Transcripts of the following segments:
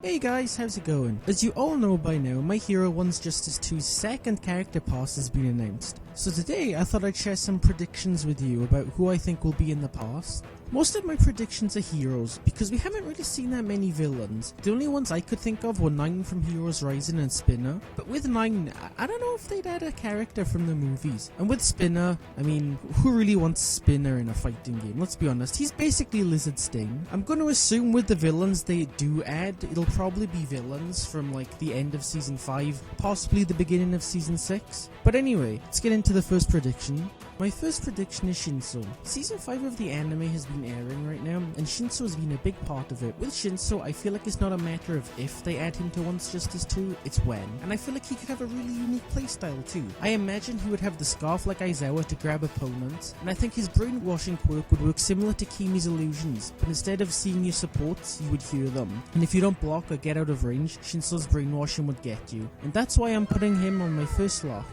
Hey guys, how's it going? As you all know by now, My Hero 1's Justice 2's second character pass has been announced. So today I thought I'd share some predictions with you about who I think will be in the pass. Most of my predictions are heroes, because we haven't really seen that many villains. The only ones I could think of were 9 from Heroes Rising and Spinner. But with 9, I don't know if they'd add a character from the movies. And with Spinner, I mean, who really wants Spinner in a fighting game? Let's be honest, he's basically Lizard Sting. I'm going to assume with the villains they do add, it'll probably be villains from like the end of Season 5, possibly the beginning of Season 6. But anyway, let's get into the first prediction. My first prediction is Shinsoo. Season 5 of the anime has been airing right now, and Shinsoo has been a big part of it. With Shinsoo, I feel like it's not a matter of if they add him to Once Justice 2, it's when. And I feel like he could have a really unique playstyle too. I imagine he would have the scarf like Aizawa to grab opponents, and I think his brainwashing quirk would work similar to Kimi's illusions, but instead of seeing your supports, you would hear them. And if you don't block or get out of range, Shinsoo's brainwashing would get you. And that's why I'm putting him on my first slot.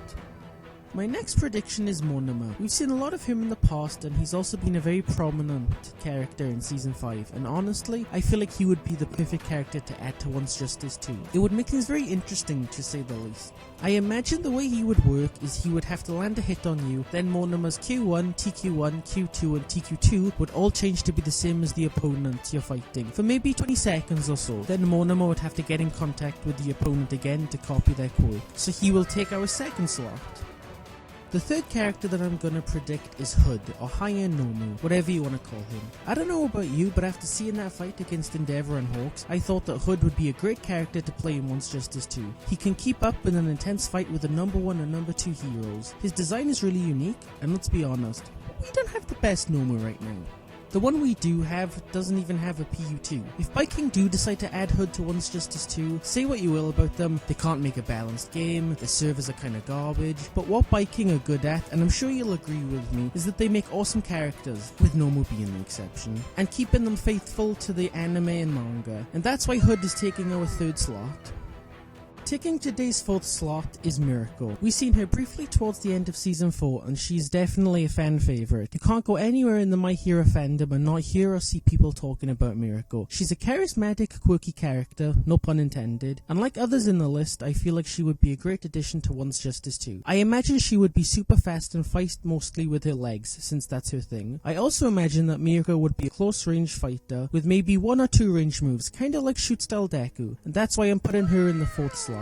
My next prediction is Monoma. We've seen a lot of him in the past, and he's also been a very prominent character in Season 5, and honestly, I feel like he would be the perfect character to add to Once Justice 2. It would make things very interesting, to say the least. I imagine the way he would work is he would have to land a hit on you, then Monoma's Q1, TQ1, Q2 and TQ2 would all change to be the same as the opponent you're fighting, for maybe 20 seconds or so. Then Monoma would have to get in contact with the opponent again to copy their quirk, so he will take our second slot. The third character that I'm gonna predict is Hood, or Haya Nomu, whatever you wanna call him. I don't know about you, but after seeing that fight against Endeavor and Hawks, I thought that Hood would be a great character to play in Once Justice 2. He can keep up in an intense fight with the number 1 and number 2 heroes. His design is really unique, and let's be honest, we don't have the best Nomu right now. The one we do have doesn't even have a PU2. If Biking do decide to add Hood to Once Justice 2, say what you will about them, they can't make a balanced game, the servers are kinda garbage, but what Biking are good at, and I'm sure you'll agree with me, is that they make awesome characters, with Nomu being the exception, and keeping them faithful to the anime and manga, and that's why Hood is taking our third slot. Taking today's fourth slot is Miracle. We've seen her briefly towards the end of Season 4, and she's definitely a fan favourite. You can't go anywhere in the My Hero fandom and not hear or see people talking about Miracle. She's a charismatic, quirky character, no pun intended, and like others in the list, I feel like she would be a great addition to Once Justice 2. I imagine she would be super fast and fight mostly with her legs, since that's her thing. I also imagine that Miracle would be a close range fighter, with maybe 1 or 2 range moves, kinda like Shoot Style Deku, and that's why I'm putting her in the fourth slot.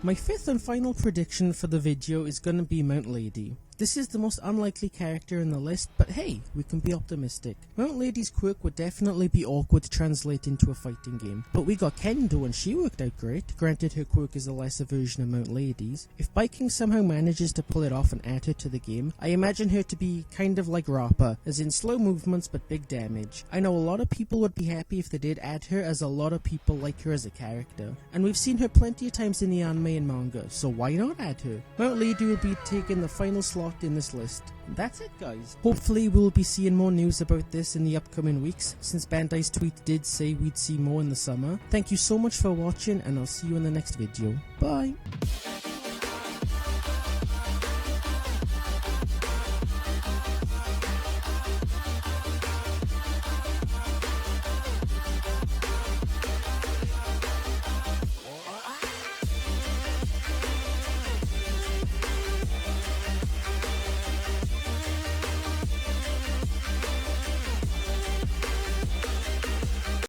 My fifth and final prediction for the video is gonna be Mount Lady. This is the most unlikely character in the list, but hey, we can be optimistic. Mount Lady's quirk would definitely be awkward to translate into a fighting game, but we got Kendo and she worked out great, granted her quirk is a lesser version of Mount Lady's. If Biking somehow manages to pull it off and add her to the game, I imagine her to be kind of like Rappa, as in slow movements but big damage. I know a lot of people would be happy if they did add her, as a lot of people like her as a character. And we've seen her plenty of times in the anime and manga, so why not add her? Mount Lady will be taking the final slot in this list. And that's it, guys. Hopefully we'll be seeing more news about this in the upcoming weeks, since Bandai's tweet did say we'd see more in the summer. Thank you so much for watching, and I'll see you in the next video. Bye!